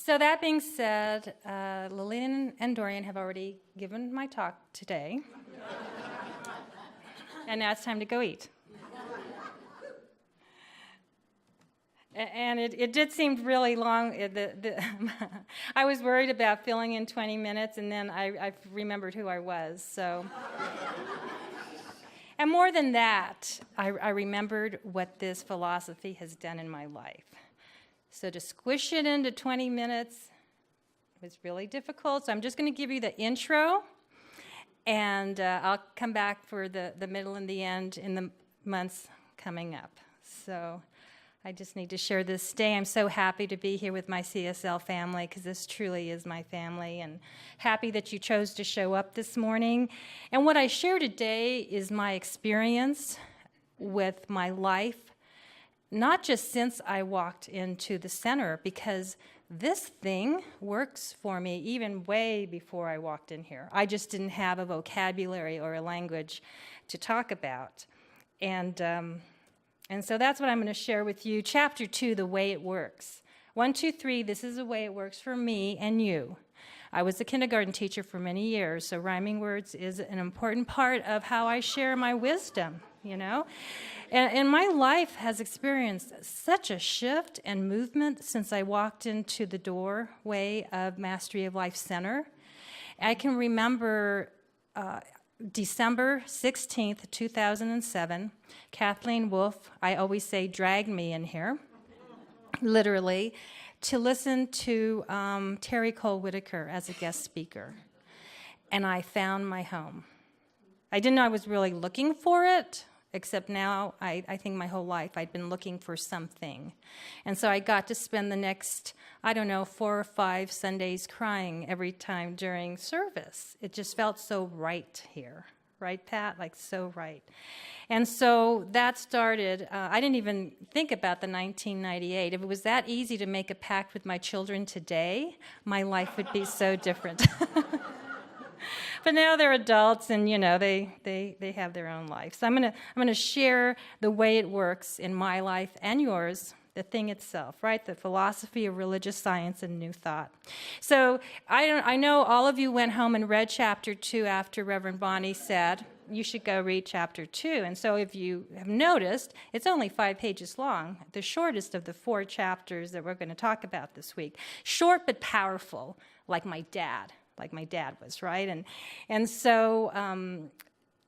So that being said, Lillian and Dorian have already given my talk today. And now it's time to go eat. And it did seem really long. I was worried about filling in 20 minutes, and then I remembered who I was. So, and more than that, I remembered what this philosophy has done in my life. So to squish it into 20 minutes was really difficult. So I'm just going to give you the intro, and I'll come back for the middle and the end in the months coming up. So I just need to share this today. I'm so happy to be here with my CSL family because this truly is my family, and happy that you chose to show up this morning. And what I share today is my experience with my life, not just since I walked into the center, because this thing works for me even way before I walked in here. I just didn't have a vocabulary or a language to talk about. And so that's what I'm going to share with you. Chapter 2, the way it works. 1, 2, 3, this is the way it works for me and you. I was a kindergarten teacher for many years, so rhyming words is an important part of how I share my wisdom, you know. And my life has experienced such a shift and movement since I walked into the doorway of Mastery of Life Center. I can remember December 16th, 2007, Kathleen Wolfe, I always say, dragged me in here, literally, to listen to Terry Cole Whitaker as a guest speaker. And I found my home. I didn't know I was really looking for it, except now I think my whole life I'd been looking for something. And so I got to spend the next, 4 or 5 Sundays crying every time during service. It just felt so right here. Right, Pat? Like so right. And so that started, I didn't even think about the 1998. If it was that easy to make a pact with my children today, my life would be so different. But now they're adults, and they have their own life. So I'm gonna share the way it works in my life and yours, the thing itself, right? The philosophy of religious science and new thought. So I know all of you went home and read chapter 2 after Reverend Bonnie said you should go read chapter 2. And so if you have noticed, it's only 5 pages long, the shortest of the 4 chapters that we're going to talk about this week. Short but powerful, like my dad was, right? And so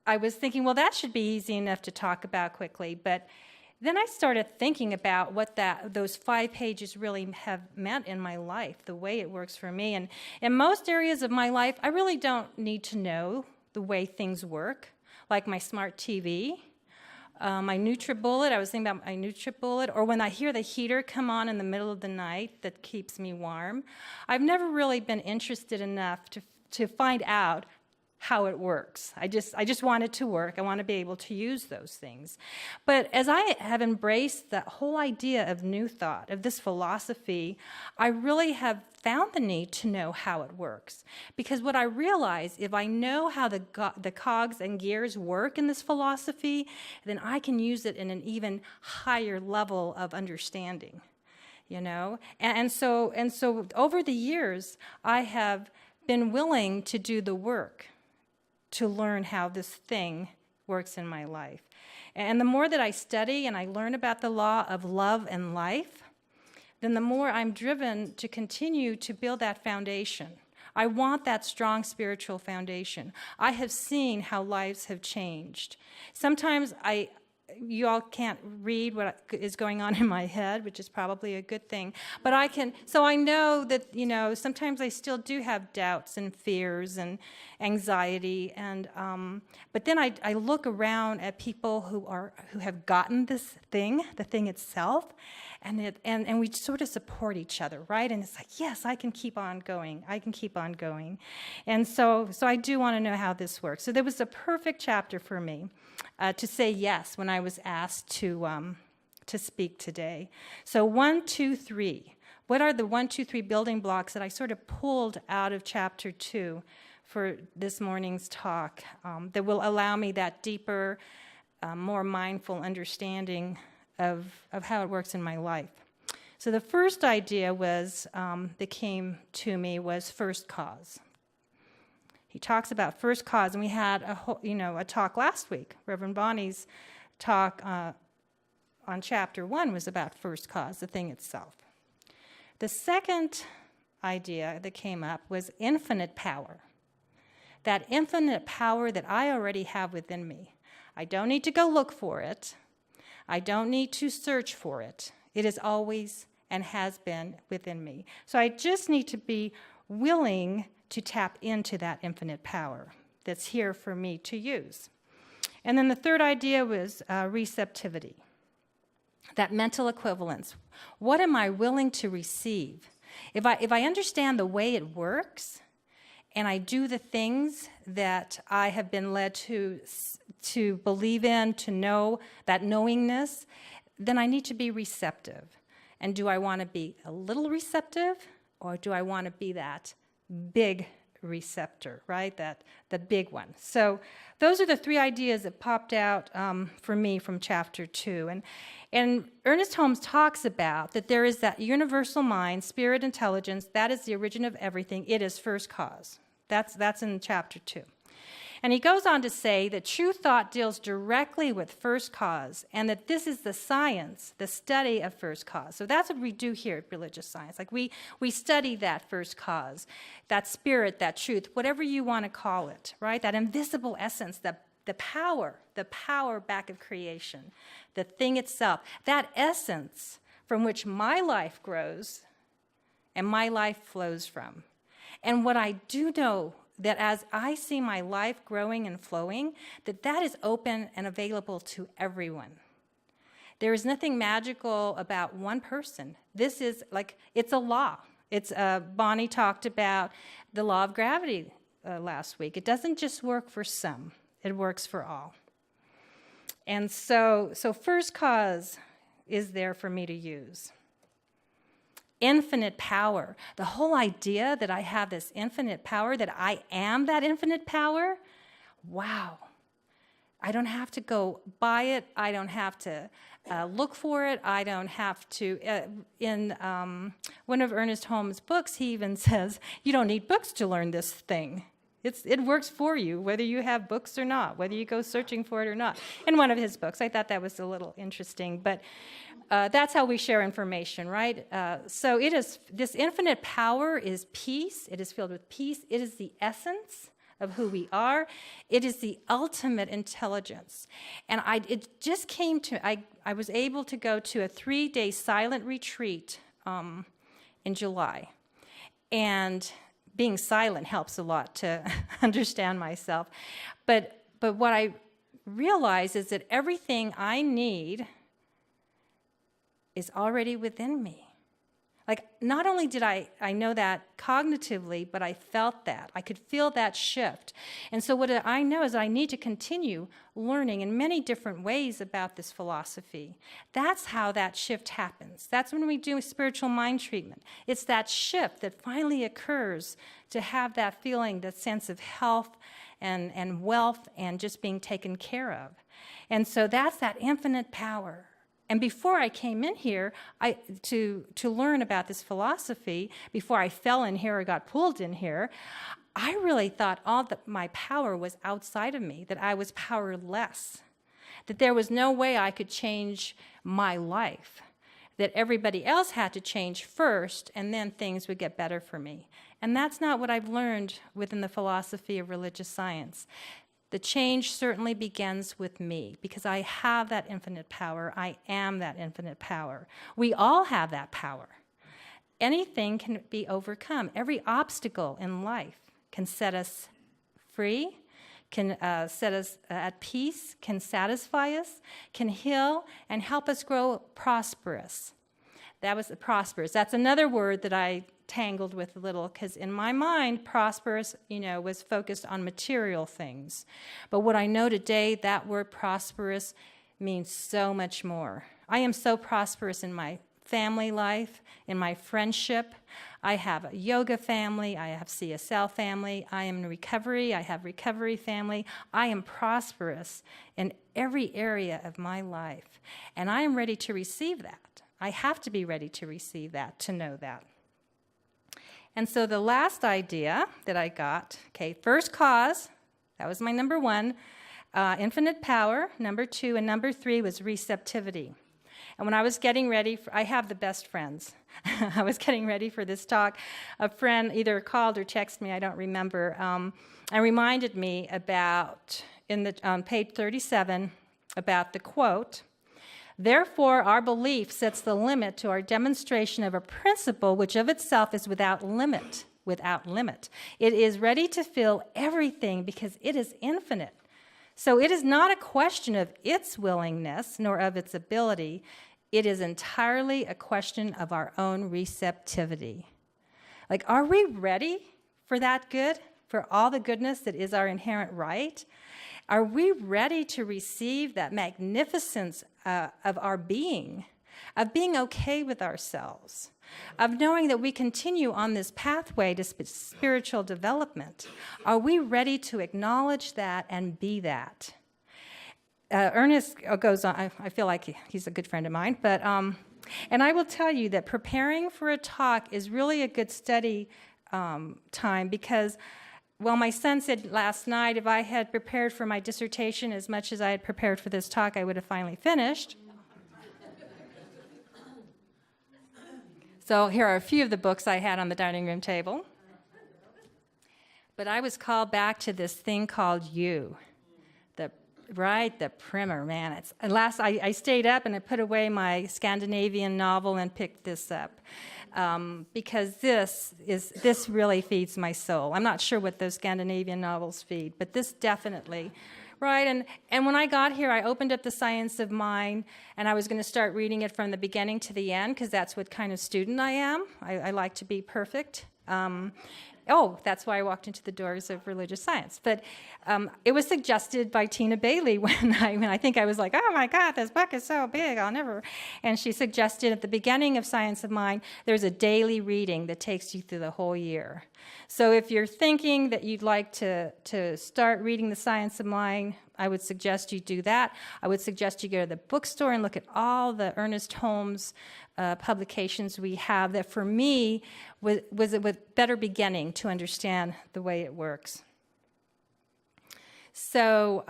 I was thinking, well, that should be easy enough to talk about quickly. But then I started thinking about what those 5 pages really have meant in my life, the way it works for me. And in most areas of my life, I really don't need to know the way things work, like my smart TV, my NutriBullet. I was thinking about my NutriBullet, or when I hear the heater come on in the middle of the night that keeps me warm. I've never really been interested enough to find out how it works. I just want it to work. I want to be able to use those things. But as I have embraced that whole idea of new thought, of this philosophy, I really have found the need to know how it works. Because what I realize, if I know how the cogs and gears work in this philosophy, then I can use it in an even higher level of understanding, you know? And so over the years, I have been willing to do the work to learn how this thing works in my life. And the more that I study and I learn about the law of love and life, then the more I'm driven to continue to build that foundation. I want that strong spiritual foundation. I have seen how lives have changed. Sometimes you all can't read what is going on in my head, which is probably a good thing. But so I know that, sometimes I still do have doubts and fears and anxiety. But then I look around at people who have gotten this thing, the thing itself, and we sort of support each other, right? And it's like, yes, I can keep on going. I can keep on going. And so I do want to know how this works. So there was a perfect chapter for me to say yes when I was asked to speak today. So 1, 2, 3. What are the 1, 2, 3 building blocks that I sort of pulled out of chapter 2 for this morning's talk that will allow me that deeper, more mindful understanding of how it works in my life? So the first idea that came to me was first cause. He talks about first cause, and we had a talk last week. Reverend Bonnie's talk on chapter 1 was about first cause, the thing itself. The second idea that came up was infinite power. That infinite power that I already have within me. I don't need to go look for it. I don't need to search for it. It is always and has been within me. So I just need to be willing to tap into that infinite power that's here for me to use. And then the third idea was receptivity, that mental equivalence. What am I willing to receive? If I understand the way it works, and I do the things that I have been led to believe in, to know, that knowingness, then I need to be receptive. And do I want to be a little receptive, or do I want to be that big receptor, right? The big one. So those are the three ideas that popped out for me from chapter 2. And Ernest Holmes talks about that there is that universal mind, spirit, intelligence, that is the origin of everything. It is first cause. That's in chapter 2. And he goes on to say that true thought deals directly with first cause, and that this is the science, the study of first cause. So that's what we do here at Religious Science. Like we study that first cause, that spirit, that truth, whatever you want to call it, right? That invisible essence, the power back of creation, the thing itself, that essence from which my life grows and my life flows from. And what I do know, that as I see my life growing and flowing, that is open and available to everyone. There is nothing magical about one person. This is it's a law. Bonnie talked about the law of gravity last week. It doesn't just work for some. It works for all. And so first cause is there for me to use. Infinite power. The whole idea that I have this infinite power, that I am that infinite power, wow. I don't have to go buy it. I don't have to look for it. I don't have to. In one of Ernest Holmes' books, he even says, you don't need books to learn this thing. It works for you, whether you have books or not, whether you go searching for it or not. In one of his books, I thought that was a little interesting, but that's how we share information, right? So it is, this infinite power is peace. It is filled with peace. It is the essence of who we are. It is the ultimate intelligence. And it just came to, I was able to go to a 3-day silent retreat in July. And being silent helps a lot to understand myself. But what I realize is that everything I need is already within me. Like, not only did I know that cognitively, but I felt that. I could feel that shift. And so what I know is I need to continue learning in many different ways about this philosophy. That's how that shift happens. That's when we do spiritual mind treatment. It's that shift that finally occurs to have that feeling, that sense of health and wealth and just being taken care of. And so that's that infinite power. And before I came in here to learn about this philosophy, before I fell in here or got pulled in here, I really thought all that my power was outside of me, that I was powerless, that there was no way I could change my life, that everybody else had to change first, and then things would get better for me. And that's not what I've learned within the philosophy of religious science. The change certainly begins with me, because I have that infinite power. I am that infinite power. We all have that power. Anything can be overcome. Every obstacle in life can set us free, can set us at peace, can satisfy us, can heal, and help us grow prosperous. That was prosperous. That's another word that I tangled with a little, because in my mind, prosperous, was focused on material things. But what I know today, that word prosperous means so much more. I am so prosperous in my family life, in my friendship. I have a yoga family. I have CSL family. I am in recovery. I have recovery family. I am prosperous in every area of my life. And I am ready to receive that. I have to be ready to receive that, to know that. And so the last idea that I got, okay, first cause, that was my number one, infinite power, number two, and number three was receptivity. And when I was getting ready, I have the best friends. I was getting ready for this talk. A friend either called or texted me, I don't remember, and reminded me about, on page 37, about the quote, "Therefore, our belief sets the limit to our demonstration of a principle which of itself is without limit, without limit. It is ready to fill everything because it is infinite. So it is not a question of its willingness nor of its ability. It is entirely a question of our own receptivity." Like, are we ready for that good, for all the goodness that is our inherent right? Are we ready to receive that magnificence of our being, of being okay with ourselves, of knowing that we continue on this pathway to spiritual development? Are we ready to acknowledge that and be that? Ernest goes on, I feel like he's a good friend of mine, but and I will tell you that preparing for a talk is really a good study time because, well, my son said last night if I had prepared for my dissertation as much as I had prepared for this talk, I would have finally finished. So here are a few of the books I had on the dining room table. But I was called back to this thing called You. The primer, man. I stayed up and I put away my Scandinavian novel and picked this up because this really feeds my soul. I'm not sure what those Scandinavian novels feed, but this definitely, right? And when I got here, I opened up The Science of Mind, and I was going to start reading it from the beginning to the end because that's what kind of student I am. I like to be perfect. That's why I walked into the doors of religious science. But it was suggested by Tina Bailey when I think I was like, oh my God, this book is so big, I'll never. And she suggested at the beginning of Science of Mind, there's a daily reading that takes you through the whole year. So if you're thinking that you'd like to start reading the Science of Mind, I would suggest you do that. I would suggest you go to the bookstore and look at all the Ernest Holmes publications we have that for me was a better beginning to understand the way it works. So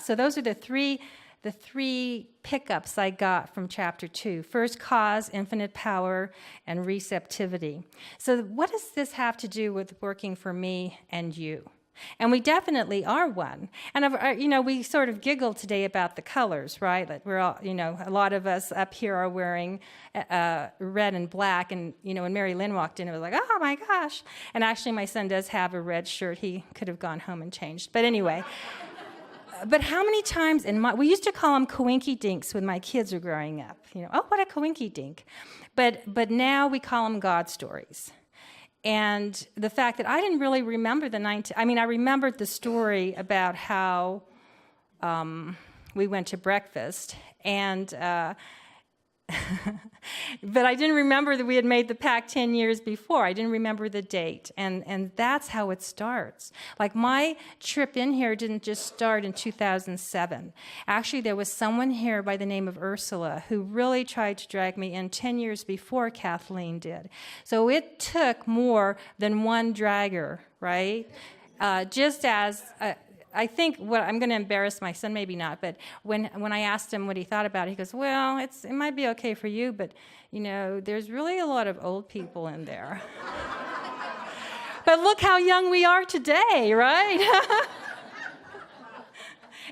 so those are the three pickups I got from chapter 2. First cause, infinite power, and receptivity. So what does this have to do with working for me and you? And we definitely are one. And, we sort of giggled today about the colors, right? Like we're all, a lot of us up here are wearing red and black. And, when Mary Lynn walked in, it was like, oh, my gosh. And actually, my son does have a red shirt. He could have gone home and changed. But anyway, but how many times we used to call them coinky dinks when my kids were growing up. Oh, what a coinky dink. But now we call them God stories. And the fact that I didn't really remember I remembered the story about how we went to breakfast, and but I didn't remember that we had made the pact 10 years before. I didn't remember the date, and that's how it starts. Like my trip in here didn't just start in 2007. Actually, there was someone here by the name of Ursula who really tried to drag me in 10 years before Kathleen did. So it took more than one dragger, right? Just as... I think I'm going to embarrass my son, maybe not, but when I asked him what he thought about it, he goes, well, it might be okay for you, but, there's really a lot of old people in there. But look how young we are today, right?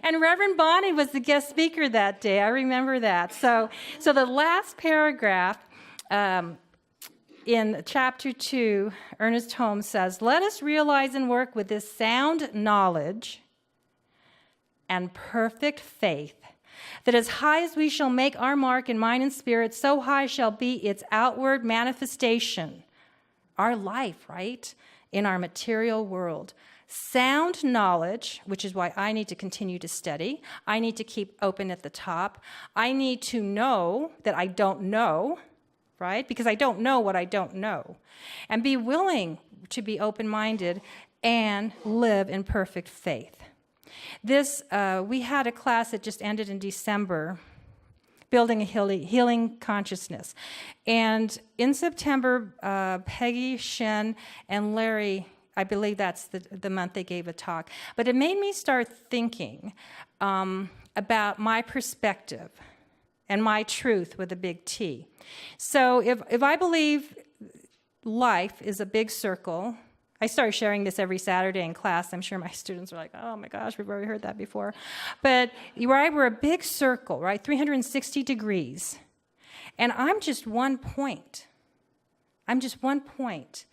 And Reverend Bonnie was the guest speaker that day. I remember that. So the last paragraph in chapter 2, Ernest Holmes says, let us realize and work with this sound knowledge and perfect faith, that as high as we shall make our mark in mind and spirit, so high shall be its outward manifestation, our life, right, in our material world. Sound knowledge, which is why I need to continue to study. I need to keep open at the top. I need to know that I don't know, right, because I don't know what I don't know. And be willing to be open-minded and live in perfect faith. We had a class that just ended in December building a healing consciousness. And in September, Peggy, Shen, and Larry, I believe that's the month they gave a talk. But it made me start thinking about my perspective and my truth with a big T. So if I believe life is a big circle, I started sharing this every Saturday in class. I'm sure my students are like, oh my gosh, we've already heard that before. But we're a big circle, right? 360 degrees. And I'm just one point. I'm just one point.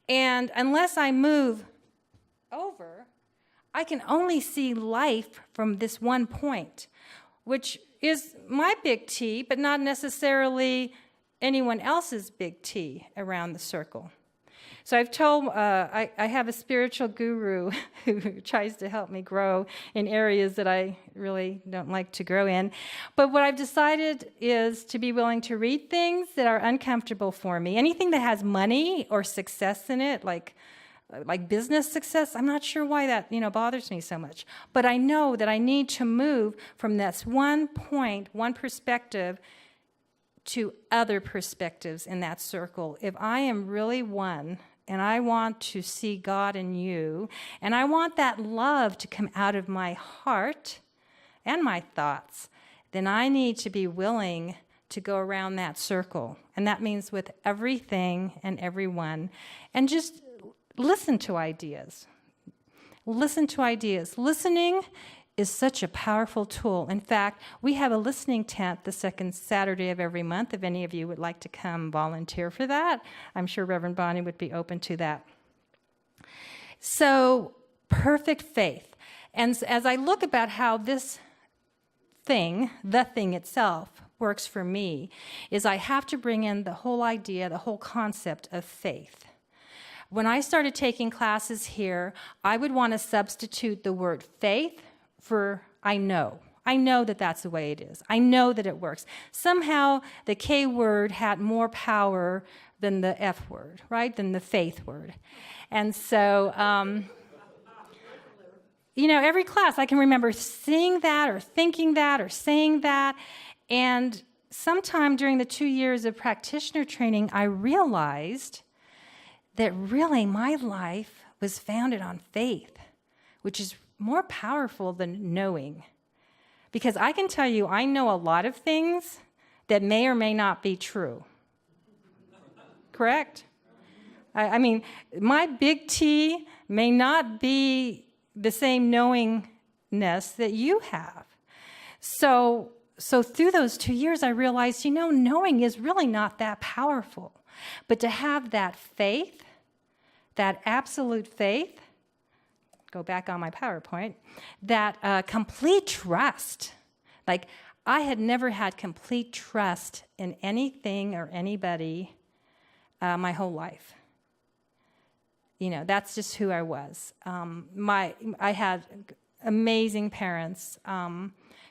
And unless I move over, I can only see life from this one point, which is my big T, but not necessarily anyone else's big T around the circle. So I've told, I have a spiritual guru who tries to help me grow in areas that I really don't like to grow in. But what I've decided is to be willing to read things that are uncomfortable for me. Anything that has money or success in it, like business success, I'm not sure why that bothers me so much. But I know that I need to move from this one point, one perspective, to other perspectives in that circle. If I am really one, and I want to see God in you, and I want that love to come out of my heart and my thoughts, then I need to be willing to go around that circle. And that means with everything and everyone. And just listen to ideas. Listen to ideas. Listening is such a powerful tool. In fact, we have a listening tent the second Saturday of every month. If any of you would like to come volunteer for that, I'm sure Reverend Bonnie would be open to that. So, perfect faith. And as I look about how this thing, the thing itself, works for me, is I have to bring in the whole idea, the whole concept of faith. When I started taking classes here, I would want to substitute the word faith for I know. I know that that's the way it is. I know that it works. Somehow the K word had more power than the F word, right? Than the faith word. And so, every class I can remember seeing that or thinking that or saying that. And sometime during the 2 years of practitioner training, I realized that really my life was founded on faith, which is more powerful than knowing. Because I can tell you, I know a lot of things that may or may not be true. Correct? I mean, my big T may not be the same knowingness that you have. So through those 2 years, I realized, knowing is really not that powerful. But to have that faith, that absolute faith, go back on my PowerPoint, that complete trust. Like, I had never had complete trust in anything or anybody my whole life. That's just who I was. I had amazing parents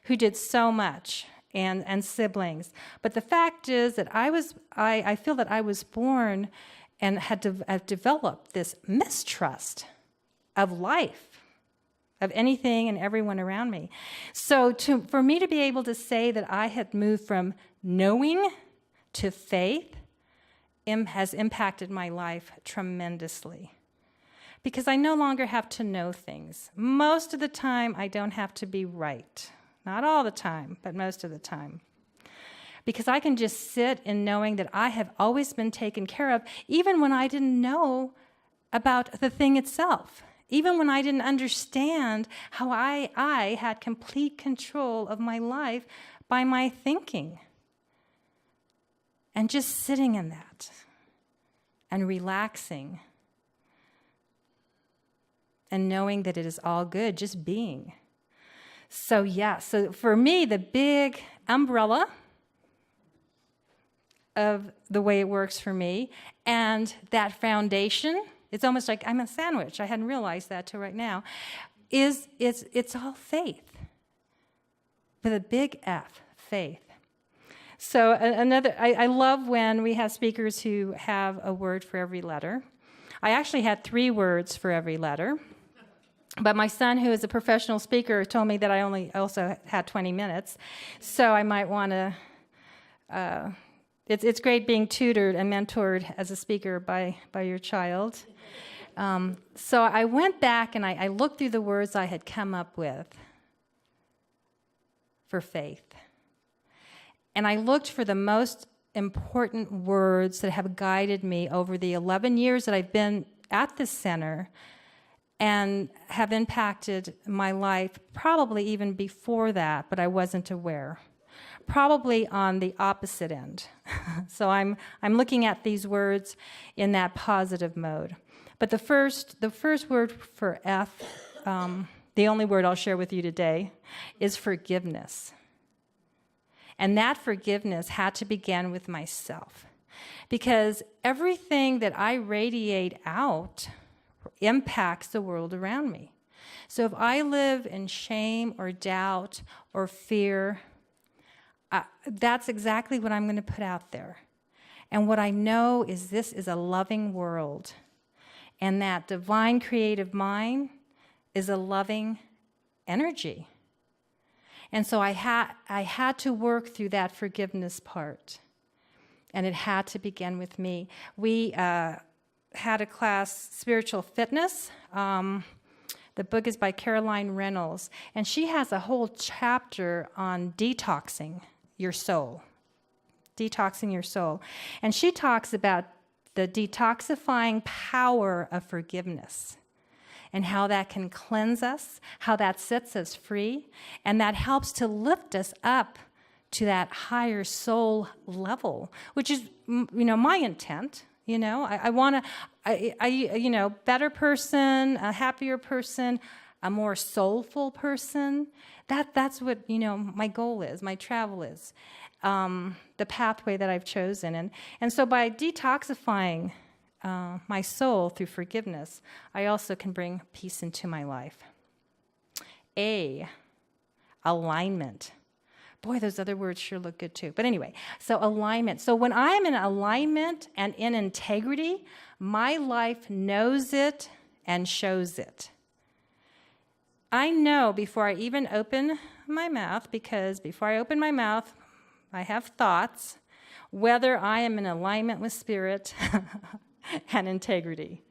who did so much, and siblings. But the fact is that I feel that I was born and had developed this mistrust of life, of anything and everyone around me. So for me to be able to say that I had moved from knowing to faith has impacted my life tremendously. Because I no longer have to know things. Most of the time, I don't have to be right. Not all the time, but most of the time. Because I can just sit in knowing that I have always been taken care of, even when I didn't know about the thing itself. Even when I didn't understand how I had complete control of my life by my thinking. And just sitting in that and relaxing and knowing that it is all good, just being. So for me, the big umbrella of the way it works for me and that foundation, it's almost like I'm a sandwich. I hadn't realized that till right now. It's all faith, with a big F, faith. So I love when we have speakers who have a word for every letter. I actually had 3 words for every letter, but my son, who is a professional speaker, told me that I also had 20 minutes, so I might want to It's great being tutored and mentored as a speaker by your child. So I went back and I looked through the words I had come up with for faith. And I looked for the most important words that have guided me over the 11 years that I've been at this center and have impacted my life, probably even before that, but I wasn't aware. Probably on the opposite end. So I'm looking at these words in that positive mode. But the first word for F, the only word I'll share with you today, is forgiveness. And that forgiveness had to begin with myself. Because everything that I radiate out impacts the world around me. So if I live in shame or doubt or fear, that's exactly what I'm going to put out there. And what I know is this is a loving world. And that divine creative mind is a loving energy. And so I had to work through that forgiveness part. And it had to begin with me. We had a class, Spiritual Fitness. The book is by Caroline Reynolds. And she has a whole chapter on detoxing your soul. Detoxing your soul. And she talks about the detoxifying power of forgiveness. And how that can cleanse us, how that sets us free, and that helps to lift us up to that higher soul level, which is, my intent. I want to, better person, a happier person, a more soulful person. That's what, my goal is, my travel is, the pathway that I've chosen. And so by detoxifying my soul through forgiveness, I also can bring peace into my life. Alignment. Boy, those other words sure look good too. But anyway, so alignment. So when I am in alignment and in integrity, my life knows it and shows it. I know before I even open my mouth, because before I open my mouth, I have thoughts, whether I am in alignment with spirit and integrity.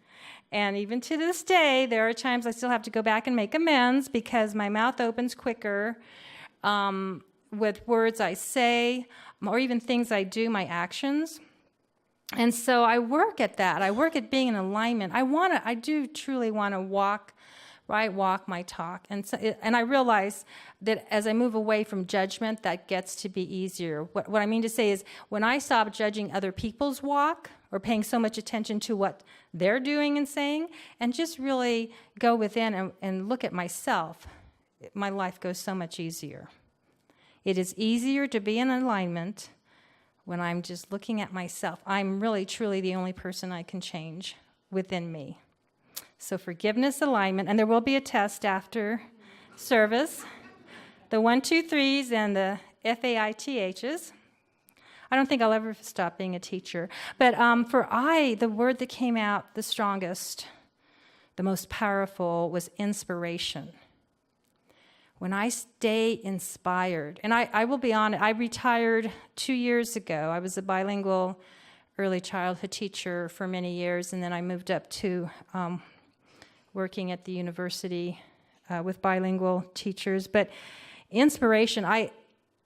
And even to this day, there are times I still have to go back and make amends because my mouth opens quicker with words I say or even things I do, my actions. And so I work at that. I work at being in alignment. I do truly want to walk my talk. And I realize that as I move away from judgment, that gets to be easier. What I mean to say is when I stop judging other people's walk or paying so much attention to what they're doing and saying, and just really go within and look at myself, my life goes so much easier. It is easier to be in alignment when I'm just looking at myself. I'm really, truly the only person I can change within me. So forgiveness, alignment, and there will be a test after service. The 1, 2, 3s and the FAITHs. I don't think I'll ever stop being a teacher. But the word that came out the strongest, the most powerful, was inspiration. When I stay inspired, and I will be honest, I retired 2 years ago. I was a bilingual early childhood teacher for many years, and then I moved up to working at the university with bilingual teachers. But inspiration, I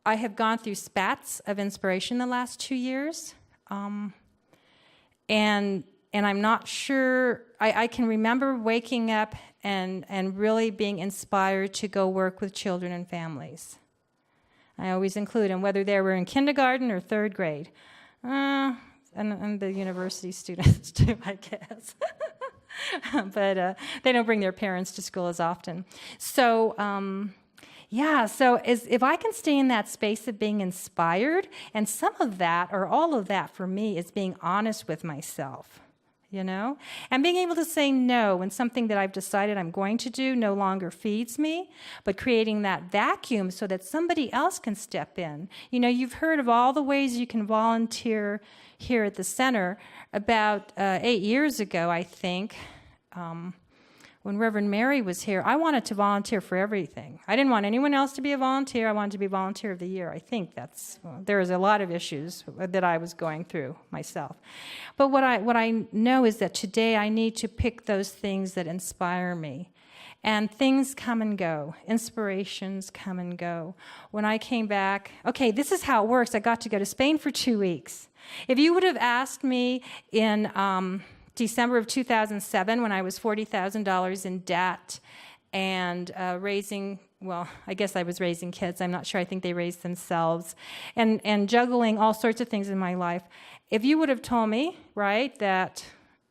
have gone through spats of inspiration the last 2 years, and I'm not sure. I can remember waking up and really being inspired to go work with children and families. I always include them, whether they were in kindergarten or third grade, and the university students too, I guess. But they don't bring their parents to school as often. So, if I can stay in that space of being inspired, and some of that, or all of that for me, is being honest with myself, and being able to say no when something that I've decided I'm going to do no longer feeds me, but creating that vacuum so that somebody else can step in. You've heard of all the ways you can volunteer here at the center. About 8 years ago, I think, when Reverend Mary was here, I wanted to volunteer for everything. I didn't want anyone else to be a volunteer. I wanted to be Volunteer of the Year. I think there was a lot of issues that I was going through myself. But what I know is that today I need to pick those things that inspire me. And things come and go. Inspirations come and go. When I came back, okay, this is how it works. I got to go to Spain for 2 weeks. If you would have asked me in December of 2007, when I was $40,000 in debt and I guess I was raising kids. I'm not sure. I think they raised themselves. And juggling all sorts of things in my life. If you would have told me, right, that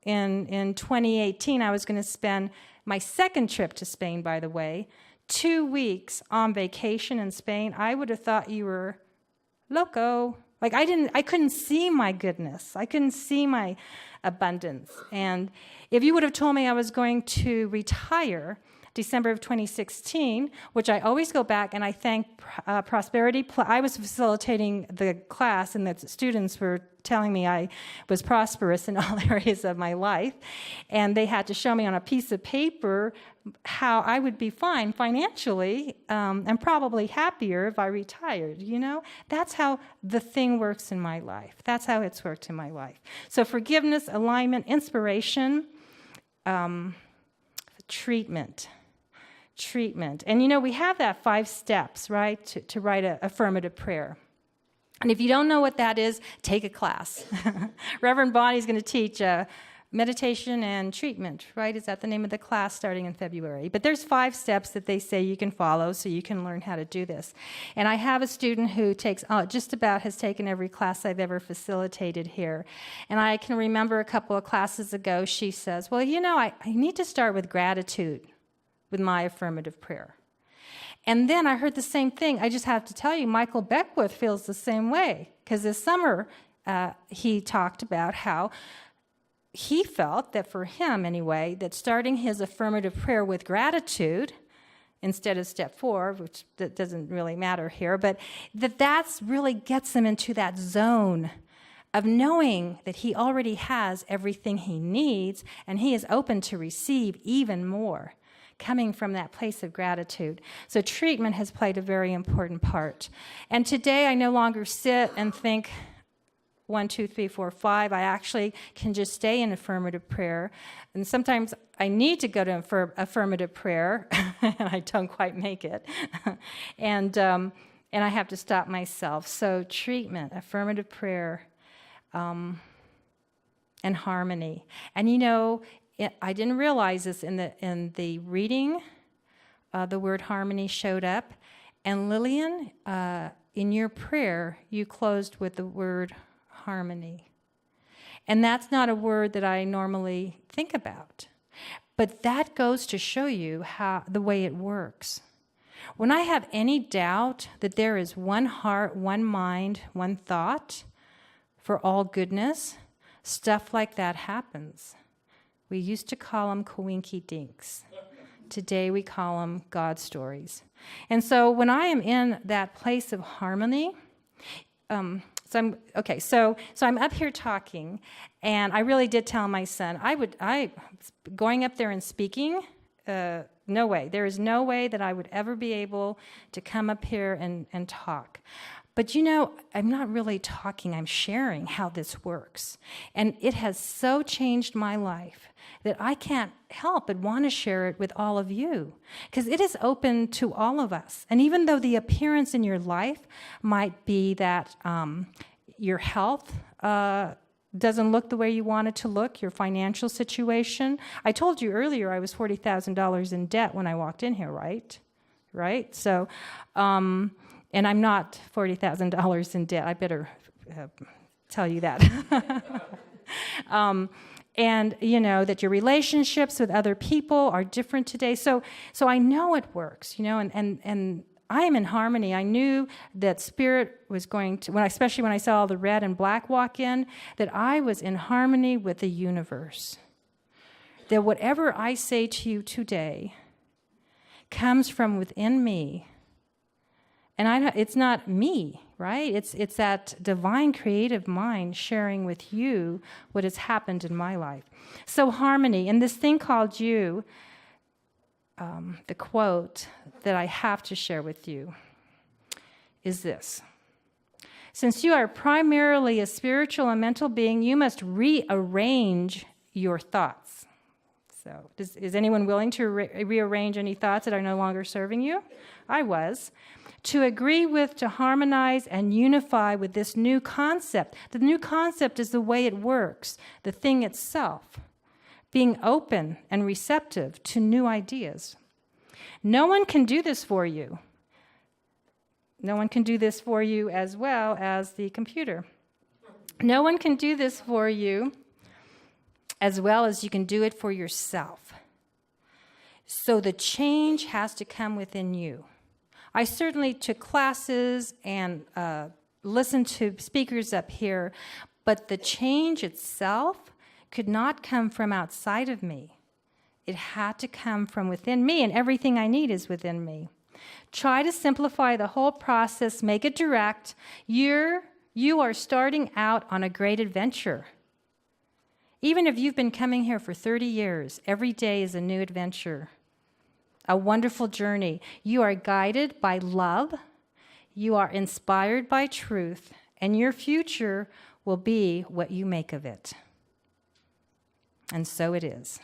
in 2018 I was going to spend my second trip to Spain, by the way, 2 weeks on vacation in Spain, I would have thought you were loco. Like I couldn't see my goodness. I couldn't see my abundance. And if you would have told me I was going to retire December of 2016, which I always go back and I thank Prosperity. I was facilitating the class and the students were telling me I was prosperous in all areas of my life. And they had to show me on a piece of paper how I would be fine financially and probably happier if I retired, you know? That's how the thing works in my life. That's how it's worked in my life. So forgiveness, alignment, inspiration, treatment. And, you know, we have that 5 steps, right, to write an affirmative prayer. And if you don't know what that is, take a class. Reverend Bonnie's going to teach meditation and treatment, right? Is that the name of the class starting in February? But there's 5 steps that they say you can follow so you can learn how to do this. And I have a student who has taken every class I've ever facilitated here. And I can remember a couple of classes ago, she says, well, you know, I need to start with gratitude with my affirmative prayer. And then I heard the same thing. I just have to tell you, Michael Beckwith feels the same way. Because this summer, he talked about how he felt that for him, anyway, that starting his affirmative prayer with gratitude instead of step 4, which that doesn't really matter here, but that's really gets him into that zone of knowing that he already has everything he needs and he is open to receive even more, coming from that place of gratitude. So treatment has played a very important part. And today I no longer sit and think 1, 2, 3, 4, 5. I actually can just stay in affirmative prayer. And sometimes I need to go to affirmative prayer, and I don't quite make it. and I have to stop myself. So treatment, affirmative prayer, and harmony. And you know, I didn't realize this in the reading. The word harmony showed up, and Lillian, in your prayer, you closed with the word harmony, and that's not a word that I normally think about, but that goes to show you how the way it works. When I have any doubt that there is one heart, one mind, one thought for all goodness, stuff like that happens. We used to call them coinky dinks. Today we call them God stories. And so when I am in that place of harmony, so I'm up here talking, and I really did tell my son, going up there and speaking, no way. There is no way that I would ever be able to come up here and talk. But you know, I'm not really talking, I'm sharing how this works. And it has so changed my life that I can't help but want to share it with all of you, because it is open to all of us. And even though the appearance in your life might be that your health doesn't look the way you want it to look, your financial situation. I told you earlier I was $40,000 in debt when I walked in here, right? So, and I'm not $40,000 in debt. I better tell you that. And you know that your relationships with other people are different today. So I know it works, you know, and I am in harmony. I knew that Spirit was going to, especially when I saw all the red and black walk in, that I was in harmony with the universe. That whatever I say to you today comes from within me. And it's not me, right? It's that divine creative mind sharing with you what has happened in my life. So harmony, and this thing called you, the quote that I have to share with you is this. Since you are primarily a spiritual and mental being, you must rearrange your thoughts. So is anyone willing to rearrange any thoughts that are no longer serving you? I was. To agree with, to harmonize, and unify with this new concept. The new concept is the way it works, the thing itself. Being open and receptive to new ideas. No one can do this for you. No one can do this for you as well as the computer. No one can do this for you as well as you can do it for yourself. So the change has to come within you. I certainly took classes and listened to speakers up here, but the change itself could not come from outside of me. It had to come from within me, and everything I need is within me. Try to simplify the whole process, make it direct. You are starting out on a great adventure. Even if you've been coming here for 30 years, every day is a new adventure, a wonderful journey. You are guided by love, you are inspired by truth, and your future will be what you make of it. And so it is.